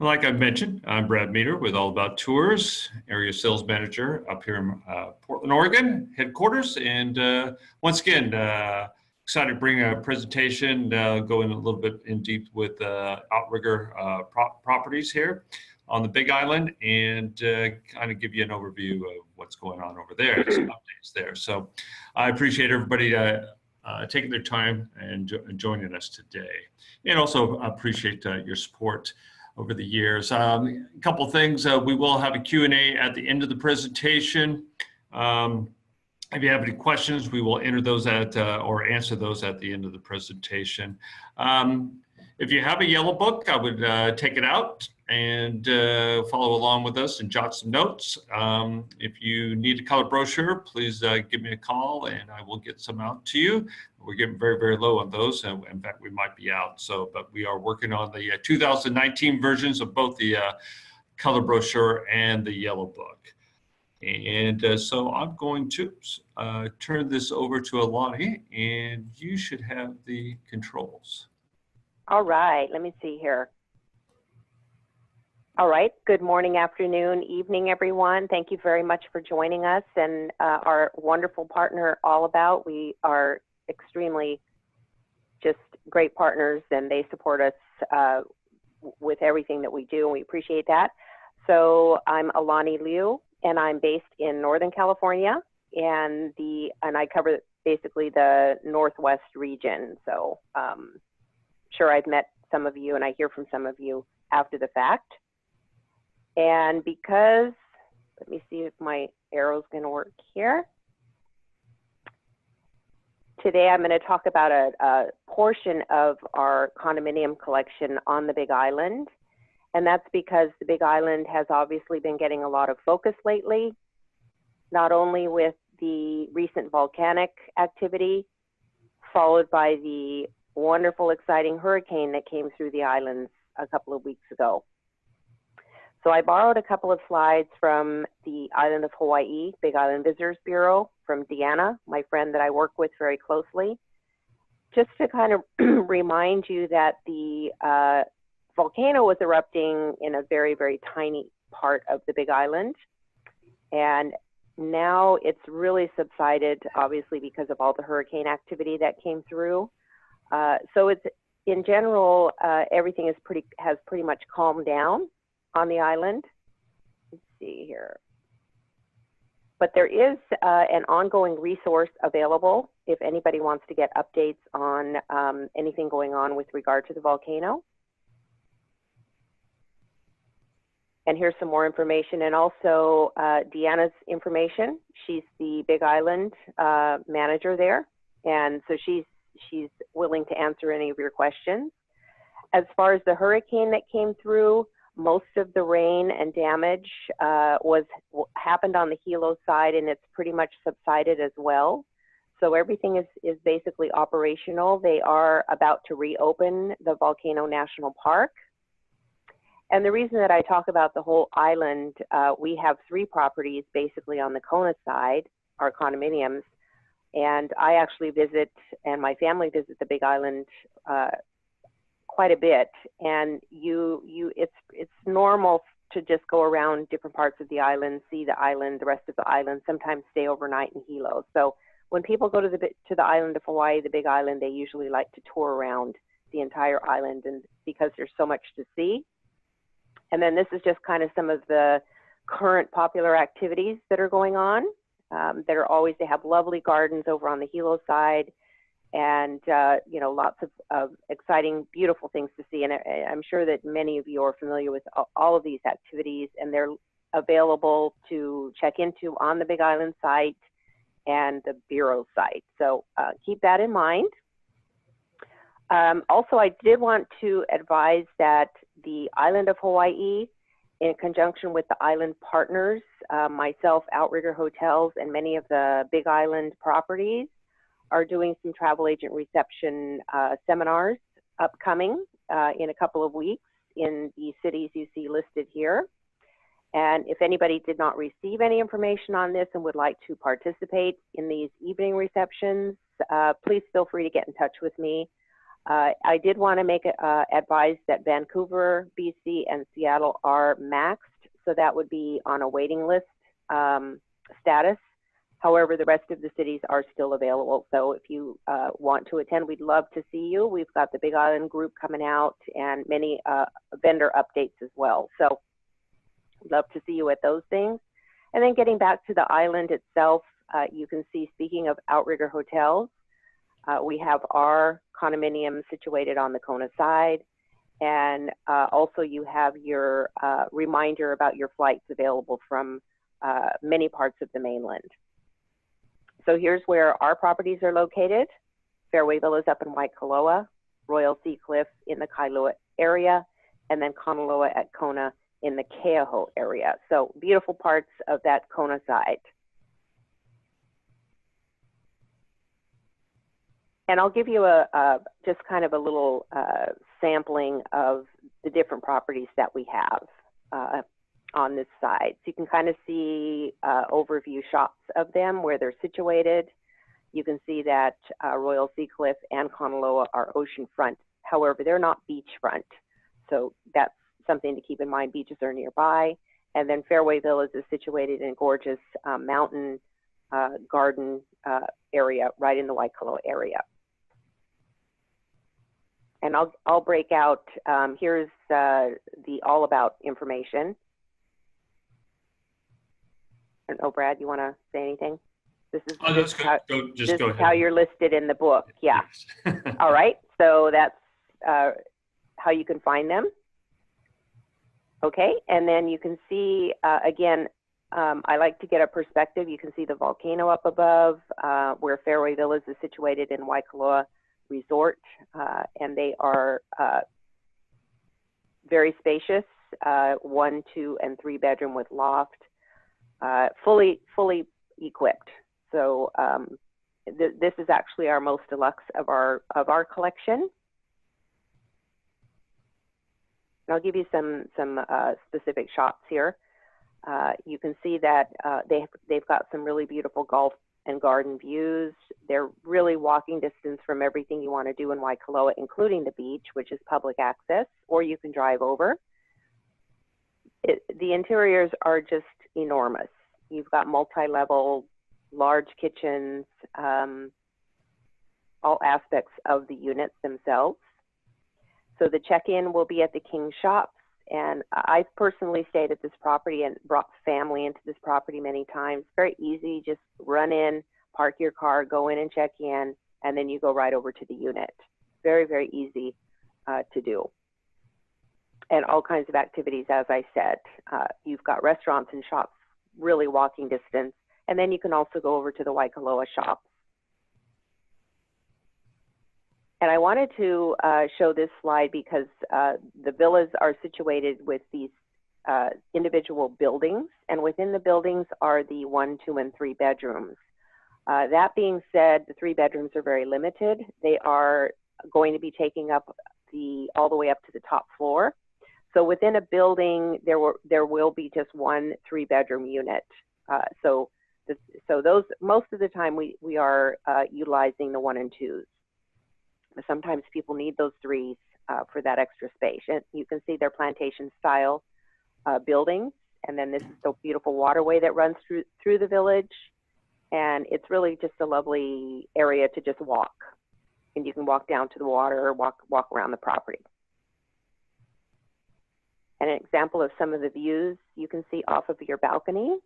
Like I mentioned, I'm Brad Meter with All About Tours, area sales manager up here in Portland, Oregon, headquarters. And once again, excited to bring a presentation, go in a little bit in deep with Outrigger properties here on the Big Island and kind of give you an overview of what's going on over there, some updates there. So I appreciate everybody taking their time and joining us today. And also appreciate your support over the years. A couple of things. We will have a Q&A at the end of the presentation. If you have any questions, we will enter those or answer those at the end of the presentation. If you have a yellow book, I would take it out and follow along with us and jot some notes. If you need a color brochure, please give me a call and I will get some out to you. We're getting very, very low on those. And in fact, we might be out. But we are working on the 2019 versions of both the color brochure and the yellow book. And so I'm going to turn this over to Alani, and you should have the controls. All right, let me see here. All right, good morning, afternoon, evening, everyone. Thank you very much for joining us and our wonderful partner, All About. We are extremely just great partners, and they support us with everything that we do, and we appreciate that. So I'm Alani Liu, and I'm based in Northern California, and I cover basically the Northwest region. So sure, I've met some of you, and I hear from some of you after the fact. And because, let me see if my arrow's going to work here. Today, I'm going to talk about a portion of our condominium collection on the Big Island. And that's because the Big Island has obviously been getting a lot of focus lately, not only with the recent volcanic activity, followed by the wonderful, exciting hurricane that came through the islands a couple of weeks ago. So I borrowed a couple of slides from the island of Hawaii, Big Island Visitors Bureau, from Deanna, my friend that I work with very closely, just to kind of remind you that the volcano was erupting in a very, very tiny part of the Big Island. And now it's really subsided, obviously, because of all the hurricane activity that came through. So it's, in general, everything has pretty much calmed down on the island. Let's see here. But there is an ongoing resource available if anybody wants to get updates on anything going on with regard to the volcano. And here's some more information, and also Deanna's information. She's the Big Island manager there, and so she's willing to answer any of your questions. As far as the hurricane that came through, most of the rain and damage happened on the Hilo side, and it's pretty much subsided as well. So everything is basically operational. They are about to reopen the Volcano National Park. And the reason that I talk about the whole island, we have 3 properties basically on the Kona side, our condominiums, and I actually visit, and my family visits the Big Island quite a bit. And it's normal to just go around different parts of the island, see the island, the rest of the island, sometimes stay overnight in Hilo. So when people go to the island of Hawaii, the Big Island, they usually like to tour around the entire island, and because there's so much to see. And then this is just kind of some of the current popular activities that are going on. They have lovely gardens over on the Hilo side, and lots of exciting, beautiful things to see. And I'm sure that many of you are familiar with all of these activities, and they're available to check into on the Big Island site and the Bureau site. So keep that in mind. Also, I did want to advise that the island of Hawaii, in conjunction with the island partners, myself, Outrigger Hotels, and many of the Big Island properties, are doing some travel agent reception seminars upcoming in a couple of weeks in the cities you see listed here. And if anybody did not receive any information on this and would like to participate in these evening receptions, please feel free to get in touch with me. I did want to make advise that Vancouver, BC, and Seattle are maxed, so that would be on a waiting list status. However, the rest of the cities are still available. So if you want to attend, we'd love to see you. We've got the Big Island group coming out and many vendor updates as well. So we'd love to see you at those things. And then getting back to the island itself, you can see, speaking of Outrigger hotels, we have our condominium situated on the Kona side. And also you have your reminder about your flights available from many parts of the mainland. So here's where our properties are located. Fairway Villas up in Waikoloa, Royal Sea Cliff in the Kailua area, and then Kanaloa at Kona in the Keauhou area. So beautiful parts of that Kona side. And I'll give you just kind of a little sampling of the different properties that we have on this side. So you can kind of see overview shots of them, where they're situated. You can see that Royal Sea Cliff and Kanaloa are oceanfront. However, they're not beachfront. So that's something to keep in mind. Beaches are nearby. And then Fairway Villas is situated in a gorgeous mountain garden area right in the Waikoloa area. And I'll break out, here's the all about information. And oh, Brad, you want to say anything? This is, oh, that's good. This is how you're listed in the book. Yeah. Yes. All right. So that's how you can find them. Okay. And then you can see, again, I like to get a perspective. You can see the volcano up above, where Fairway Villas is situated in Waikoloa Resort. And they are very spacious, 1, 2, and 3 bedroom with loft. Fully equipped. So this is actually our most deluxe of our collection. And I'll give you some specific shots here. You can see that they've got some really beautiful golf and garden views. They're really walking distance from everything you want to do in Waikoloa, including the beach, which is public access, or you can drive over. The interiors are just enormous. You've got multi-level, large kitchens, all aspects of the units themselves. So the check-in will be at the King Shops, and I've personally stayed at this property and brought family into this property many times. Very easy, just run in, park your car, go in and check in, and then you go right over to the unit. Very, very easy to do. And all kinds of activities, as I said. You've got restaurants and shops, really walking distance. And then you can also go over to the Waikoloa shops. And I wanted to show this slide because the villas are situated with these individual buildings. And within the buildings are the 1, 2, and 3 bedrooms. That being said, the 3 bedrooms are very limited. They are going to be taking up all the way up to the top floor. So within a building, there will be just 1 3-bedroom unit. So those, most of the time we are utilizing the 1 and 2s. Sometimes people need those 3s for that extra space. And you can see their plantation style buildings. And then this is the beautiful waterway that runs through the village. And it's really just a lovely area to just walk. And you can walk down to the water or walk around the property. And an example of some of the views you can see off of your balcony.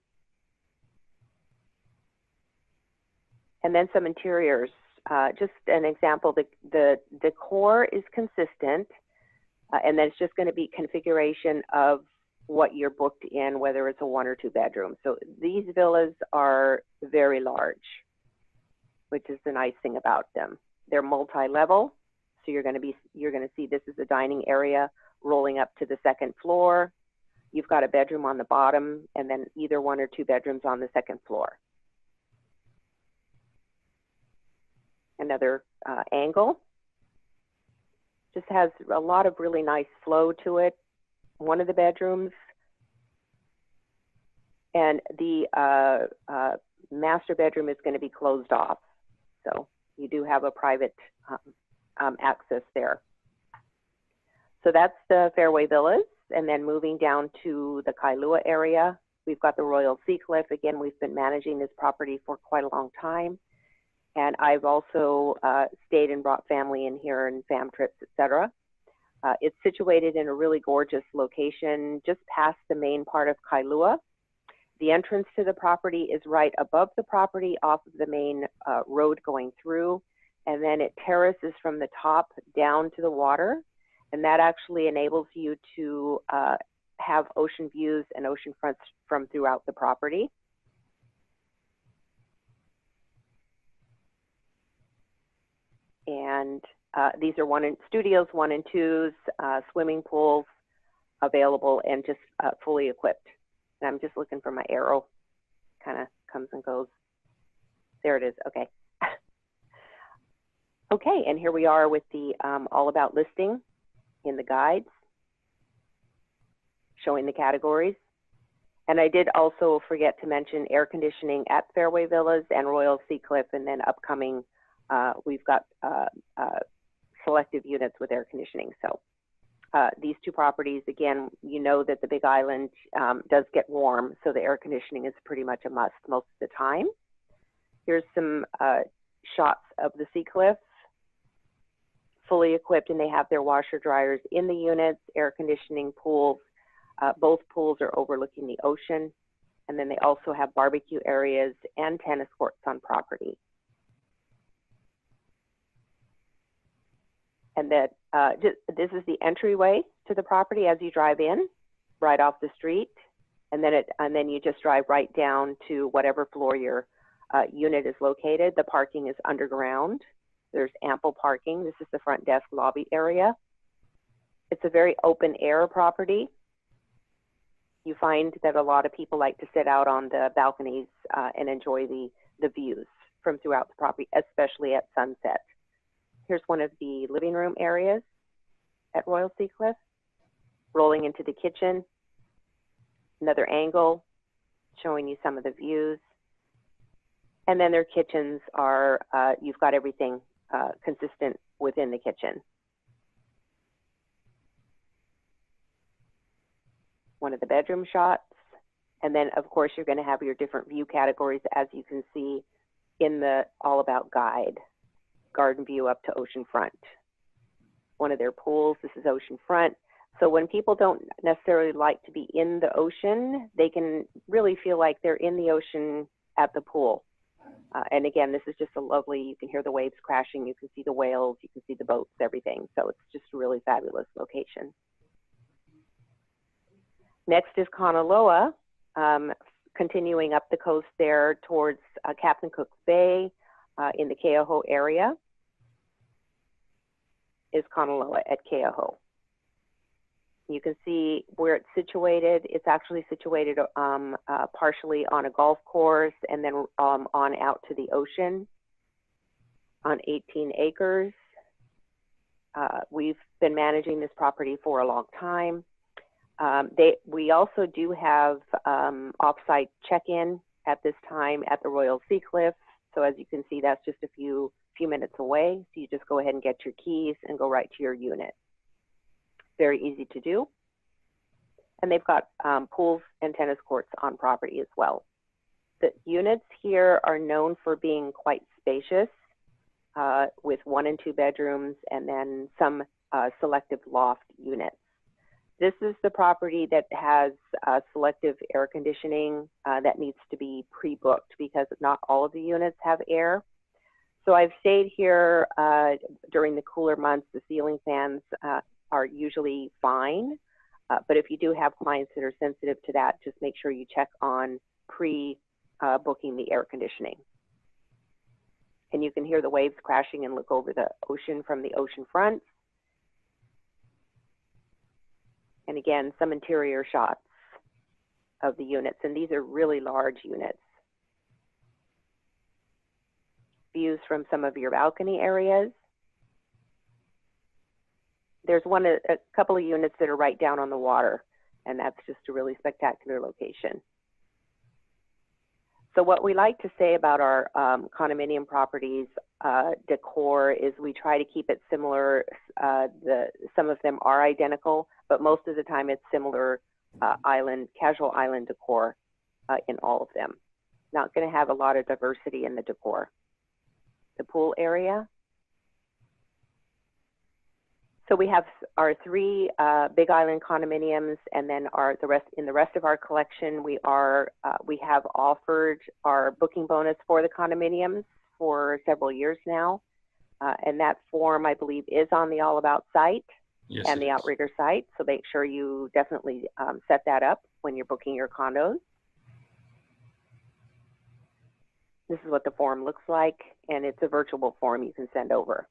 And then some interiors. Just an example, the decor is consistent, and then it's just going to be configuration of what you're booked in, whether it's a 1 or 2 bedroom. So these villas are very large, which is the nice thing about them. They're multi-level, so you're going to see this is a dining area rolling up to the 2nd floor. You've got a bedroom on the bottom, and then either 1 or 2 bedrooms on the 2nd floor. Another angle. Just has a lot of really nice flow to it. One of the bedrooms. And the master bedroom is going to be closed off. So you do have a private access there. So that's the Fairway Villas. And then moving down to the Kailua area, we've got the Royal Sea Cliff. Again, we've been managing this property for quite a long time. And I've also stayed and brought family in here and fam trips, etc. It's situated in a really gorgeous location just past the main part of Kailua. The entrance to the property is right above the property off of the main road going through. And then it terraces from the top down to the water. And that actually enables you to have ocean views and ocean fronts from throughout the property. And these are studios 1 and 2s, swimming pools available and just fully equipped. And I'm just looking for my arrow, kind of comes and goes. There it is, okay. Okay, and here we are with the all about listing in the guides, showing the categories. And I did also forget to mention air conditioning at Fairway Villas and Royal Sea Cliff, and then upcoming, we've got selective units with air conditioning. So these two properties, again, you know that the Big Island does get warm, so the air conditioning is pretty much a must most of the time. Here's some shots of the Sea Cliff, fully equipped, and they have their washer dryers in the units, air conditioning, pools. Both pools are overlooking the ocean, and then they also have barbecue areas and tennis courts on property. And that this is the entryway to the property as you drive in, right off the street, and then you just drive right down to whatever floor your unit is located. The parking is underground. There's ample parking. This is the front desk lobby area. It's a very open air property. You find that a lot of people like to sit out on the balconies and enjoy the views from throughout the property, especially at sunset. Here's one of the living room areas at Royal Sea Cliff, rolling into the kitchen. Another angle showing you some of the views. And then their kitchens are, you've got everything consistent within the kitchen. One of the bedroom shots. And then, of course, you're going to have your different view categories, as you can see in the All About guide. Garden view up to oceanfront. One of their pools, this is oceanfront. So when people don't necessarily like to be in the ocean, they can really feel like they're in the ocean at the pool. And again, this is just a lovely, you can hear the waves crashing, you can see the whales, you can see the boats, everything. So it's just a really fabulous location. Next is Kanaloa, continuing up the coast there towards Captain Cook's Bay in the Keauhou area is Kanaloa at Keauhou. You can see where it's situated. It's actually situated partially on a golf course and then on out to the ocean on 18 acres. We've been managing this property for a long time. We also do have off-site check-in at this time at the Royal Sea Cliff. So as you can see, that's just a few minutes away. So you just go ahead and get your keys and go right to your unit. Very easy to do. And they've got pools and tennis courts on property as well. The units here are known for being quite spacious with 1 and 2 bedrooms and then some selective loft units. This is the property that has selective air conditioning that needs to be pre-booked because not all of the units have air. So I've stayed here during the cooler months. The ceiling fans are usually fine, but if you do have clients that are sensitive to that, just make sure you check on pre-booking the air conditioning. And you can hear the waves crashing and look over the ocean from the ocean front. And again, some interior shots of the units, and these are really large units. Views from some of your balcony areas. There's a couple of units that are right down on the water, and that's just a really spectacular location. So what we like to say about our condominium properties decor is we try to keep it similar. Some of them are identical, but most of the time it's similar casual island decor in all of them. Not going to have a lot of diversity in the decor. The pool area. So we have our 3 Big Island condominiums, and then in the rest of our collection, we have offered our booking bonus for the condominiums for several years now, and that form I believe is on the All About site and the Outrigger site. So make sure you definitely set that up when you're booking your condos. This is what the form looks like, and it's a virtual form you can send over.